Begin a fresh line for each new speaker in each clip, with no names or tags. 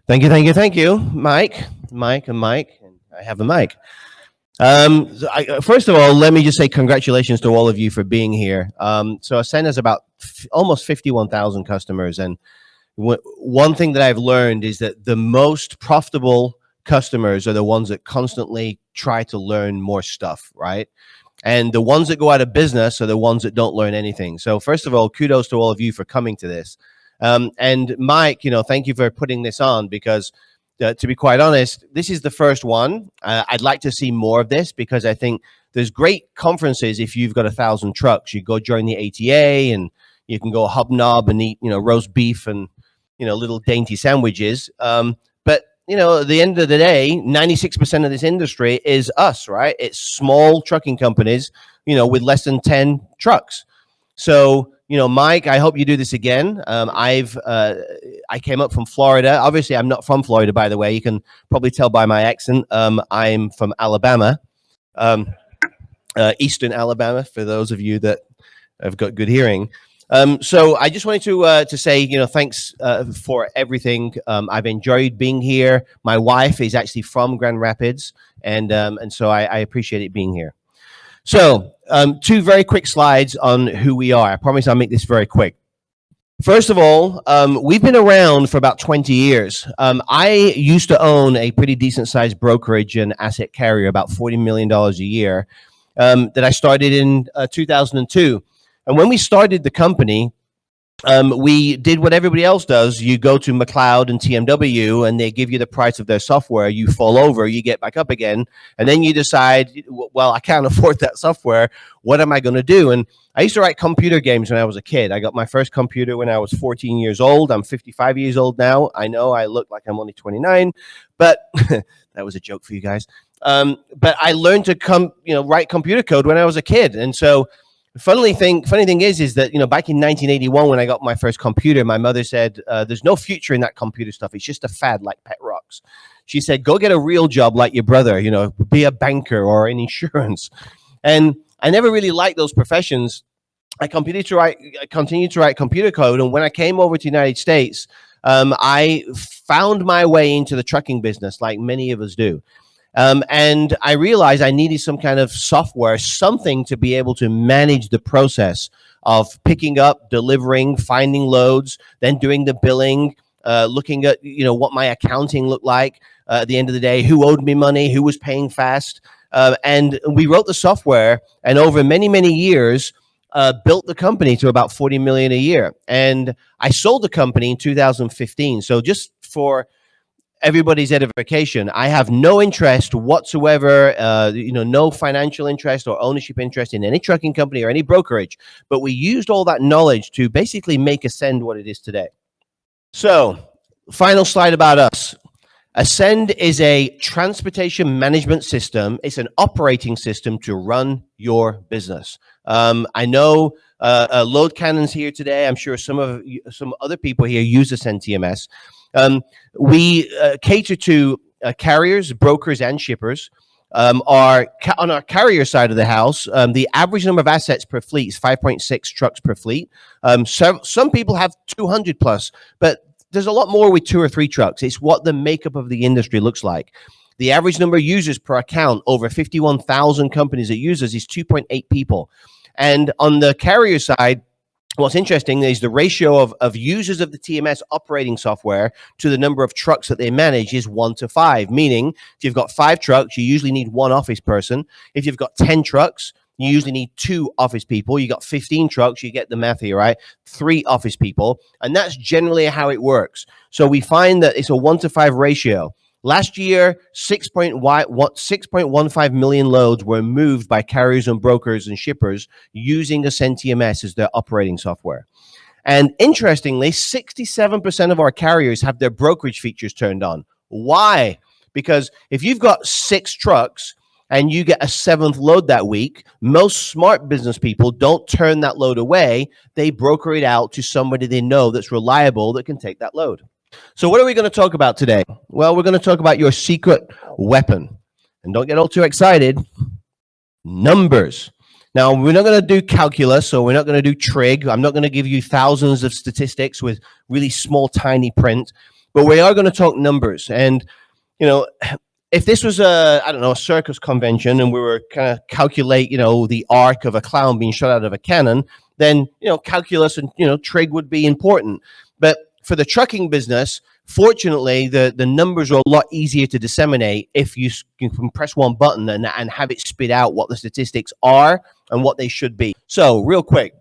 Thank you, Mike, and I have a mic. First of all, let me just say congratulations to all of you for being here. So Ascend has about almost 51,000 customers, and one thing that I've learned is that the most profitable customers are the ones that constantly try to learn more stuff, right? And the ones that go out of business are the ones that don't learn anything. So first of all, kudos to all of you for coming to this. And Mike, thank you for putting this on because to be quite honest, this is the first one. I'd like to see more of this because I think there's great conferences. If you've got 1,000 trucks, you go join the ATA and you can go hobnob and eat, roast beef and, little dainty sandwiches. But at the end of the day, 96% of this industry is us, right? It's small trucking companies, with less than 10 trucks. So, Mike, I hope you do this again. I came up from Florida. Obviously, I'm not from Florida, by the way. You can probably tell by my accent. I'm from Alabama, Eastern Alabama, for those of you that have got good hearing. So I just wanted to say, thanks for everything. I've enjoyed being here. My wife is actually from Grand Rapids, and so I appreciate it being here. So, two very quick slides on who we are. I promise I'll make this very quick. First of all, we've been around for about 20 years. I used to own a pretty decent sized brokerage and asset carrier, about $40 million a year, that I started in 2002. And when we started the company, we did what everybody else does. You go to McLeod and TMW and they give you the price of their software. You fall over, you get back up again. And then you decide, well, I can't afford that software. What am I going to do? And I used to write computer games when I was a kid. I got my first computer when I was 14 years old. I'm 55 years old now. I know I look like I'm only 29, but that was a joke for you guys. But I learned to write computer code when I was a kid. And so funny thing is that, back in 1981, when I got my first computer, my mother said, there's no future in that computer stuff. It's just a fad like pet rocks. She said, go get a real job like your brother, be a banker or in insurance. And I never really liked those professions. I continued to write computer code. And when I came over to the United States, I found my way into the trucking business like many of us do. And I realized I needed some kind of software, something to be able to manage the process of picking up, delivering, finding loads, then doing the billing, looking at, what my accounting looked like at the end of the day, who owed me money, who was paying fast. And we wrote the software and over many, many years, built the company to about 40 million a year. And I sold the company in 2015. So just for everybody's edification, I have no interest whatsoever, no financial interest or ownership interest in any trucking company or any brokerage, but we used all that knowledge to basically make Ascend what it is today. So, final slide about us. Ascend is a transportation management system. It's an operating system to run your business. I know Load Cannon's here today. I'm sure some other people here use AcsendTMS. We cater to carriers, brokers, and shippers. On our carrier side of the house, the average number of assets per fleet is 5.6 trucks per fleet. Some people have 200 plus, but there's a lot more with 2 or 3 trucks. It's what the makeup of the industry looks like. The average number of users per account, over 51,000 companies that use us, is 2.8 people. And on the carrier side, what's interesting is the ratio of users of the TMS operating software to the number of trucks that they manage is 1 to 5, meaning if you've got 5 trucks, you usually need 1 office person. If you've got 10 trucks, you usually need 2 office people. You got 15 trucks, you get the math here, right? 3 office people. And that's generally how it works. So we find that it's a 1 to 5 ratio. Last year, 6.15 million loads were moved by carriers and brokers and shippers using AcsendTMS as their operating software. And interestingly, 67% of our carriers have their brokerage features turned on. Why? Because if you've got 6 trucks and you get a 7th load that week, most smart business people don't turn that load away. They broker it out to somebody they know that's reliable that can take that load. So what are we going to talk about today? Well, we're going to talk about your secret weapon. And don't get all too excited. Numbers. Now, we're not going to do calculus, or we're not going to do trig. I'm not going to give you thousands of statistics with really small, tiny print. but we are going to talk numbers. And you know, if this was a, I don't know, a circus convention, and we were kind of calculate, the arc of a clown being shot out of a cannon, then calculus and trig would be important. But for the trucking business, fortunately, the numbers are a lot easier to disseminate if you can press one button and have it spit out what the statistics are and what they should be. So, real quick,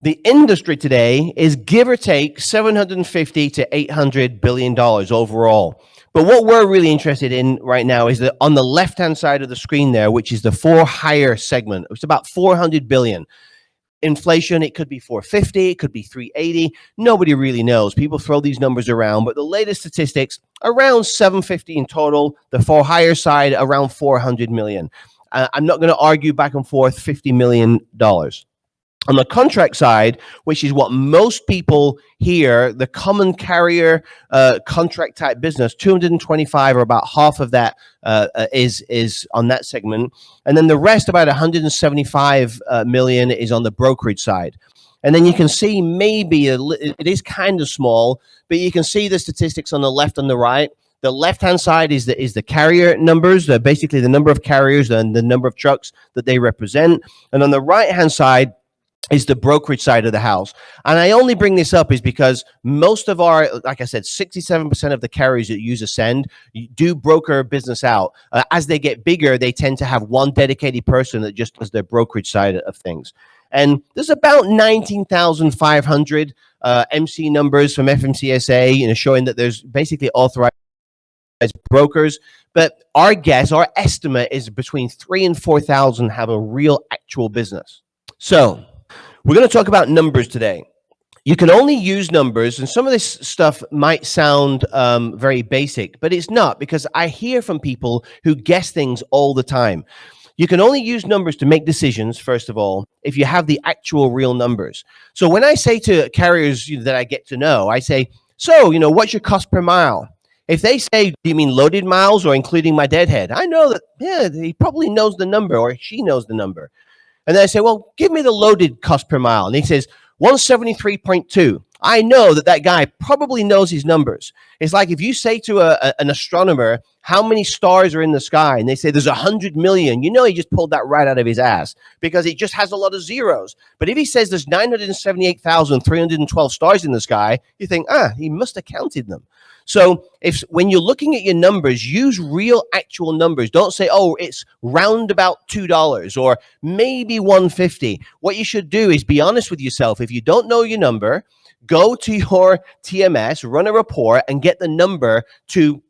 the industry today is give or take 750 to 800 billion dollars overall. But what we're really interested in right now is that on the left-hand side of the screen there, which is the for hire segment, it's about 400 billion. Inflation, it could be 450, it could be 380. Nobody really knows. People throw these numbers around, but the latest statistics around 750 in total. The for hire side around 400 million. I'm not going to argue back and forth. $50 million. On the contract side, which is what most people hear, the common carrier contract type business, 225 or about half of that is on that segment. And then the rest, about 175 million, is on the brokerage side. And then you can see maybe it is kind of small, but you can see the statistics on the left and the right. The left-hand side is the carrier numbers, basically the number of carriers and the number of trucks that they represent. And on the right-hand side is the brokerage side of the house. And I only bring this up is because most of our, like I said, 67% of the carriers that use Ascend do broker business out. As they get bigger, they tend to have one dedicated person that just does their brokerage side of things. And there's about 19,500 MC numbers from FMCSA, showing that there's basically authorized brokers. But our guess, our estimate is between 3,000 and 4,000 have a real actual business. So we're going to talk about numbers today. You can only use numbers, and some of this stuff might sound very basic, but it's not, because I hear from people who guess things all the time. You can only use numbers to make decisions, first of all, if you have the actual real numbers. So when I say to carriers that I get to know, I say, so, what's your cost per mile? If they say, do you mean loaded miles or including my deadhead? I know that, yeah, he probably knows the number, or she knows the number. And then I say, well, give me the loaded cost per mile. And he says, 173.2. I know that guy probably knows his numbers. It's like if you say to an astronomer, how many stars are in the sky? And they say there's 100 million. He just pulled that right out of his ass, because it just has a lot of zeros. But if he says there's 978,312 stars in the sky, you think, he must have counted them. So when you're looking at your numbers, use real actual numbers. Don't say, oh, it's round about $2 or maybe 150. What you should do is be honest with yourself. If you don't know your number, go to your TMS, run a report, and get the number to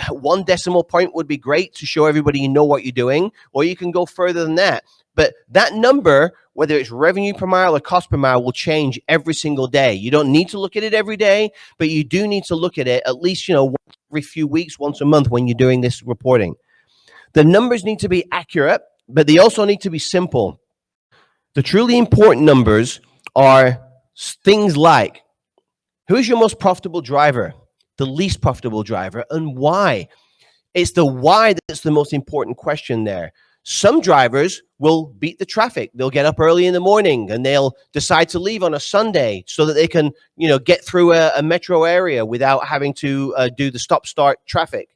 1 decimal point would be great to show everybody you know what you're doing, or you can go further than that. But that number, whether it's revenue per mile or cost per mile, will change every single day. You don't need to look at it every day, but you do need to look at it at least, every few weeks, once a month when you're doing this reporting. The numbers need to be accurate, but they also need to be simple. The truly important numbers are things like, who's your most profitable driver, the least profitable driver, and why? It's the why that's the most important question there. Some drivers will beat the traffic. They'll get up early in the morning and they'll decide to leave on a Sunday so that they can, get through a metro area without having to do the stop-start traffic.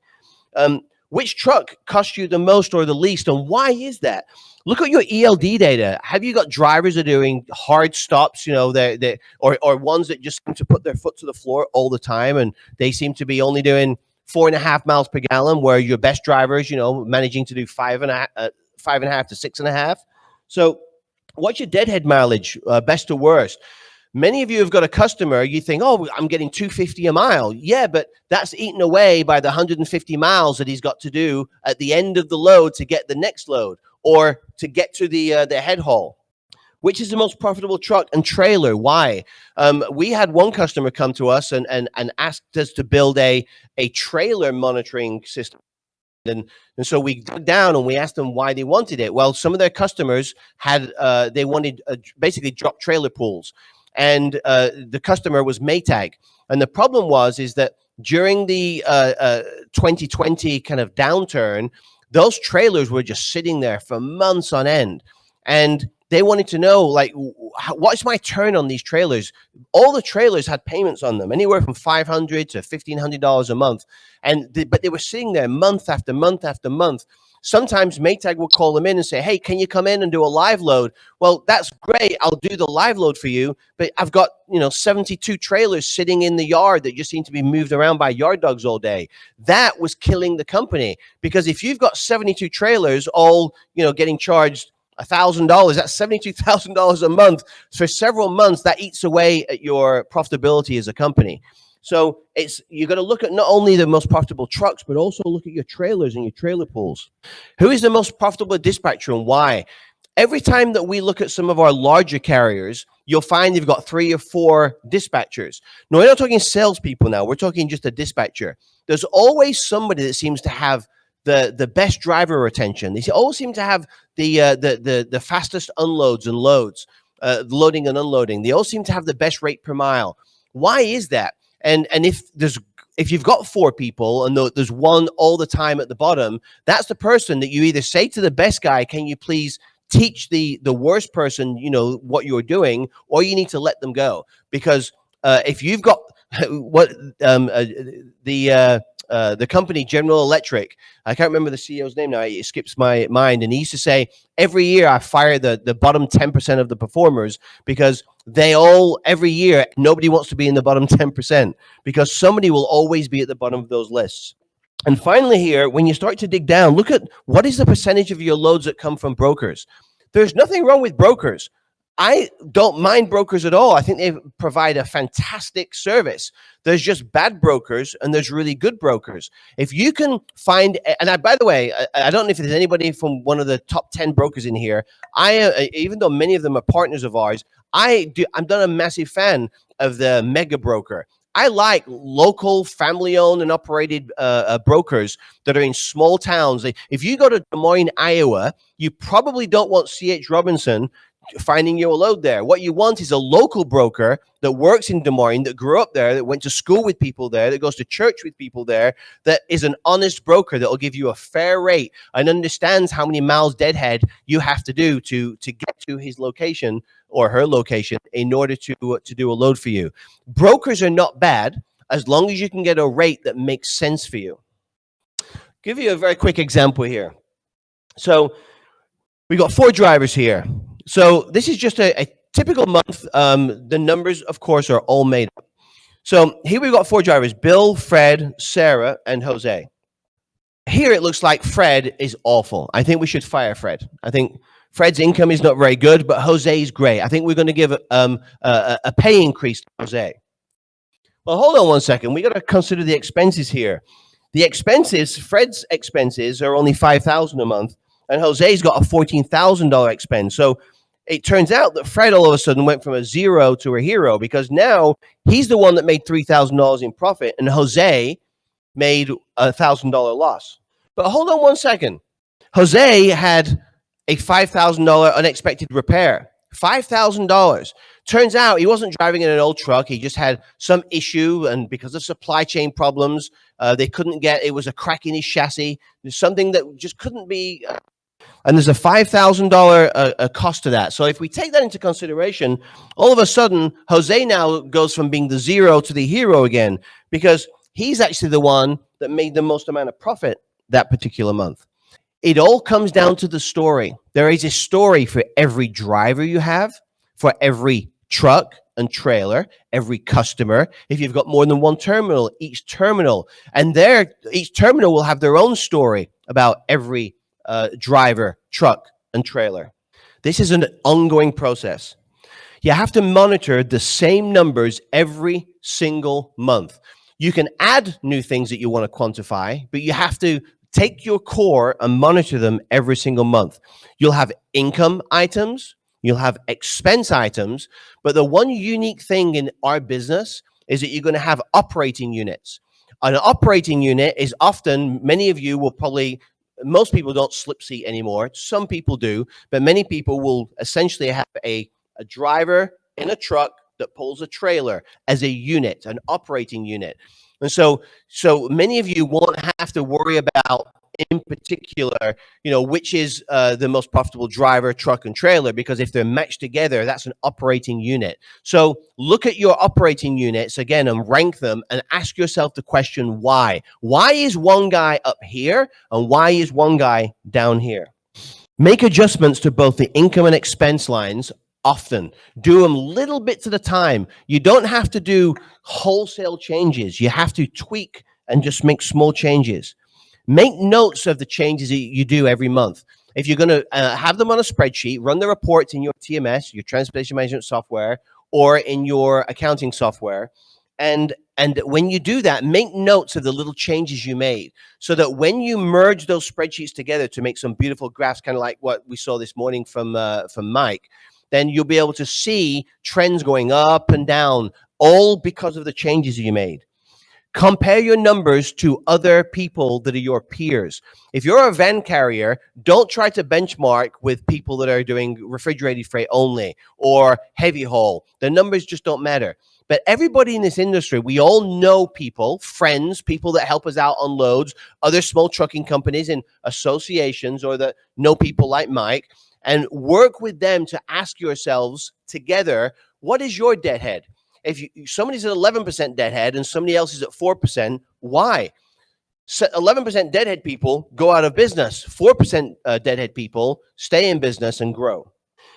Which truck costs you the most or the least, and why is that? Look at your ELD data. Have you got drivers that are doing hard stops, or ones that just seem to put their foot to the floor all the time, and they seem to be only doing 4.5 miles per gallon, where your best drivers, managing to do 5.5 to 6.5. So what's your deadhead mileage, best to worst? Many of you have got a customer, you think, oh, I'm getting 250 a mile. Yeah, but that's eaten away by the 150 miles that he's got to do at the end of the load to get the next load, or to get to the head haul. Which is the most profitable truck and trailer? Why? We had one customer come to us and asked us to build a trailer monitoring system. And so we dug down and we asked them why they wanted it. Well, some of their customers had, they wanted basically drop trailer pools. And the customer was Maytag. And the problem is that during the 2020 kind of downturn, those trailers were just sitting there for months on end. And They wanted to know, like, what's my turn on these trailers? All the trailers had payments on them, anywhere from $500 to $1,500 a month, but they were sitting there month after month after month. Sometimes Maytag will call them in and say, "Hey, can you come in and do a live load?" Well, that's great. I'll do the live load for you, but I've got 72 trailers sitting in the yard that just seem to be moved around by yard dogs all day. That was killing the company, because if you've got 72 trailers all getting charged $1,000, that's $72,000 a month for several months. That eats away at your profitability as a company. So you got to look at not only the most profitable trucks, but also look at your trailers and your trailer pools. Who is the most profitable dispatcher and why? Every time that we look at some of our larger carriers, you'll find they've got 3 or 4 dispatchers. No, we're not talking salespeople now. We're talking just a dispatcher. There's always somebody that seems to have the best driver retention. They all seem to have the fastest unloads and loads, loading and unloading. They all seem to have the best rate per mile. Why is that? And if you've got 4 people and there's one all the time at the bottom, that's the person that you either say to the best guy, "Can you please teach the worst person what you're doing," or you need to let them go. Because if you've got what the company General Electric, I can't remember the CEO's name now, it skips my mind, and he used to say, "Every year I fire the bottom 10% of the performers, because every year nobody wants to be in the bottom 10%, because somebody will always be at the bottom of those lists." And finally here, when you start to dig down, look at what is the percentage of your loads that come from brokers. There's nothing wrong with brokers. I don't mind brokers at all. I think they provide a fantastic service. There's just bad brokers and there's really good brokers. If you can find, by the way, I don't know if there's anybody from one of the top 10 brokers in here. Even though many of them are partners of ours, I'm not a massive fan of the mega broker. I like local, family-owned and operated brokers that are in small towns. If you go to Des Moines, Iowa, you probably don't want C.H. Robinson finding you a load there. What you want is a local broker that works in Des Moines, that grew up there, that went to school with people there, that goes to church with people there, that is an honest broker that will give you a fair rate and understands how many miles deadhead you have to do to get to his location or her location in order to do a load for you. Brokers are not bad as long as you can get a rate that makes sense for you. Give you a very quick example here. So we got 4 drivers here. So this is just a typical month. The numbers, of course, are all made up. So here we've got 4 drivers: Bill, Fred, Sarah, and Jose. Here it looks like Fred is awful. I think we should fire Fred. I think Fred's income is not very good, but Jose is great. I think we're going to give a pay increase to Jose. Well, hold on one second. We got to consider the expenses here. The expenses, Fred's expenses are only $5,000 a month, and Jose's got a $14,000 expense. So it turns out that Fred all of a sudden went from a zero to a hero, because now he's the one that made $3,000 in profit, and Jose made a $1,000 loss. But hold on one second. Jose had a $5,000 unexpected repair. $5,000. Turns out he wasn't driving in an old truck. He just had some issue, and because of supply chain problems, they couldn't get. It was a crack in his chassis. There's something that just couldn't be. And there's a $5,000 cost to that. So if we take that into consideration, all of a sudden, Jose now goes from being the zero to the hero again, because he's actually the one that made the most amount of profit that particular month. It all comes down to the story. There is a story for every driver you have, for every truck and trailer, every customer. If you've got more than one terminal, each terminal, and each terminal will have their own story about every driver, truck, and trailer. This is an ongoing process. You have to monitor the same numbers every single month. You can add new things that you want to quantify, but you have to take your core and monitor them every single month. You'll have income items, you'll have expense items, but the one unique thing in our business is that you're going to have operating units. An operating unit is often, many of you will probably, most people don't slip seat anymore. Some people do, but many people will essentially have a driver in a truck that pulls a trailer as a unit, an operating unit. And so many of you won't have to worry about in particular, which is the most profitable driver, truck, and trailer, because if they're matched together, that's an operating unit. So look at your operating units again and rank them and ask yourself the question, why? Why is one guy up here and why is one guy down here? Make adjustments to both the income and expense lines often. Do them little bits at a time. You don't have to do wholesale changes. You have to tweak and just make small changes. Make notes of the changes that you do every month. If you're going to have them on a spreadsheet, run the reports in your TMS, your transportation management software, or in your accounting software. And when you do that, make notes of the little changes you made so that when you merge those spreadsheets together to make some beautiful graphs, kind of like what we saw this morning from Mike, then you'll be able to see trends going up and down, all because of the changes you made. Compare your numbers to other people that are your peers. If you're a van carrier, don't try to benchmark with people that are doing refrigerated freight only or heavy haul. The numbers just don't matter. But everybody in this industry, we all know people, friends, people that help us out on loads, other small trucking companies and associations, or that know people like Mike, and work with them to ask yourselves together, what is your deadhead? If somebody's at 11% deadhead and somebody else is at 4%, why? 11% deadhead people go out of business. 4% deadhead people stay in business and grow.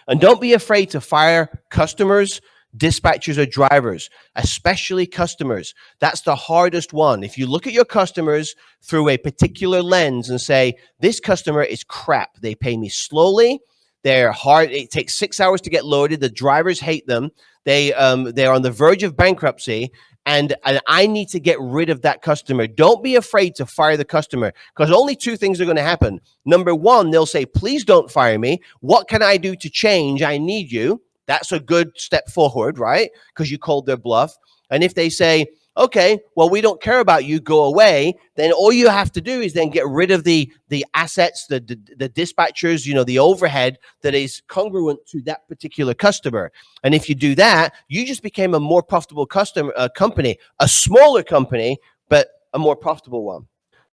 And don't be afraid to fire customers, dispatchers, or drivers, especially customers. That's the hardest one. If you look at your customers through a particular lens and say, this customer is crap. They pay me slowly. They're hard. It takes 6 hours to get loaded. The drivers hate them. They're on the verge of bankruptcy, and I need to get rid of that customer. Don't be afraid to fire the customer, because only two things are going to happen. Number one, they'll say, please don't fire me. What can I do to change? I need you. That's a good step forward, right? Because you called their bluff. And if they say, okay, well, we don't care about you, go away, then all you have to do is then get rid of the assets, the dispatchers, the overhead that is congruent to that particular customer. And if you do that, you just became a more profitable company, a smaller company, but a more profitable one.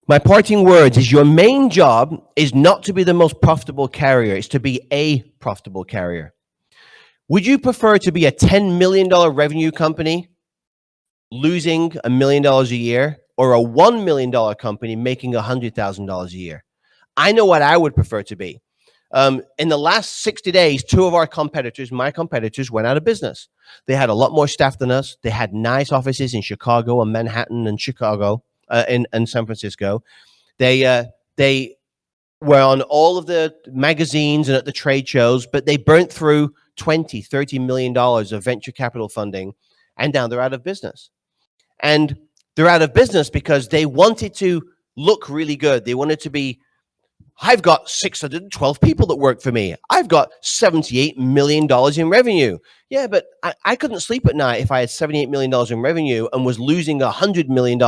My parting words is your main job is not to be the most profitable carrier. It's to be a profitable carrier. Would you prefer to be a $10 million revenue company losing $1 million a year, or a $1 million company making $100,000 a year? I know what I would prefer to be. In the last 60 days, two of our competitors, my competitors, went out of business. They had a lot more staff than us. They had nice offices in Chicago and Manhattan and Chicago and San Francisco. They were on all of the magazines and at the trade shows, but they burnt through $20-30 million of venture capital funding, and now they're out of business. And they're out of business because they wanted to look really good. They wanted to be, I've got 612 people that work for me. I've got $78 million in revenue. Yeah, but I couldn't sleep at night if I had $78 million in revenue and was losing $100 million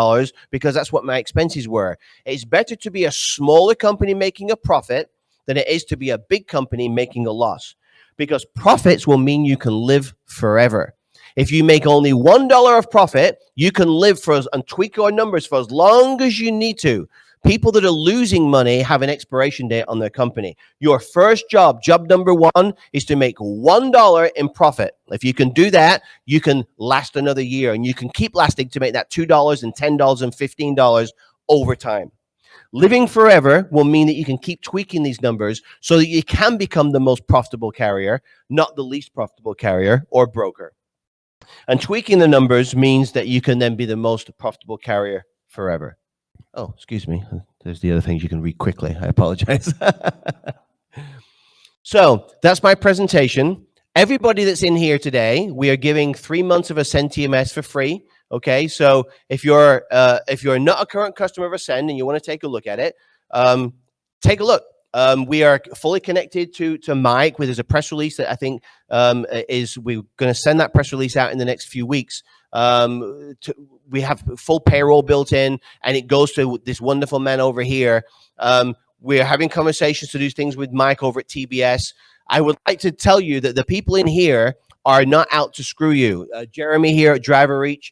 because that's what my expenses were. It's better to be a smaller company making a profit than it is to be a big company making a loss, because profits will mean you can live forever. If you make only $1 of profit, you can live and tweak your numbers for as long as you need to. People that are losing money have an expiration date on their company. Your first job number one, is to make $1 in profit. If you can do that, you can last another year, and you can keep lasting to make that $2 and $10 and $15 over time. Living forever will mean that you can keep tweaking these numbers so that you can become the most profitable carrier, not the least profitable carrier or broker. And tweaking the numbers means that you can then be the most profitable carrier forever. Oh, excuse me. There's the other things you can read quickly. I apologize. So that's my presentation. Everybody that's in here today, we are giving 3 months of AcsendTMS for free. Okay, so if you're not a current customer of Ascend and you want to take a look at it, take a look. We are fully connected to Mike. There's a press release that I think we're going to send that press release out in the next few weeks. We have full payroll built in, and it goes to this wonderful man over here. We're having conversations to do things with Mike over at TBS. I would like to tell you that the people in here are not out to screw you. Jeremy here at Driver Reach,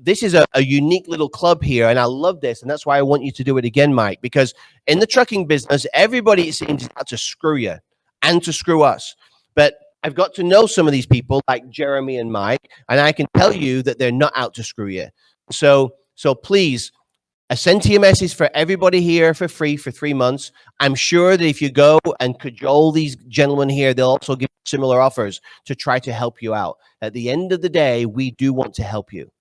This is a unique little club here, and I love this, and that's why I want you to do it again, Mike. Because in the trucking business, everybody it seems is out to screw you and to screw us. But I've got to know some of these people, like Jeremy and Mike, and I can tell you that they're not out to screw you. So please. AcsendTMS is for everybody here for free for 3 months. I'm sure that if you go and cajole these gentlemen here, they'll also give similar offers to try to help you out. At the end of the day, we do want to help you.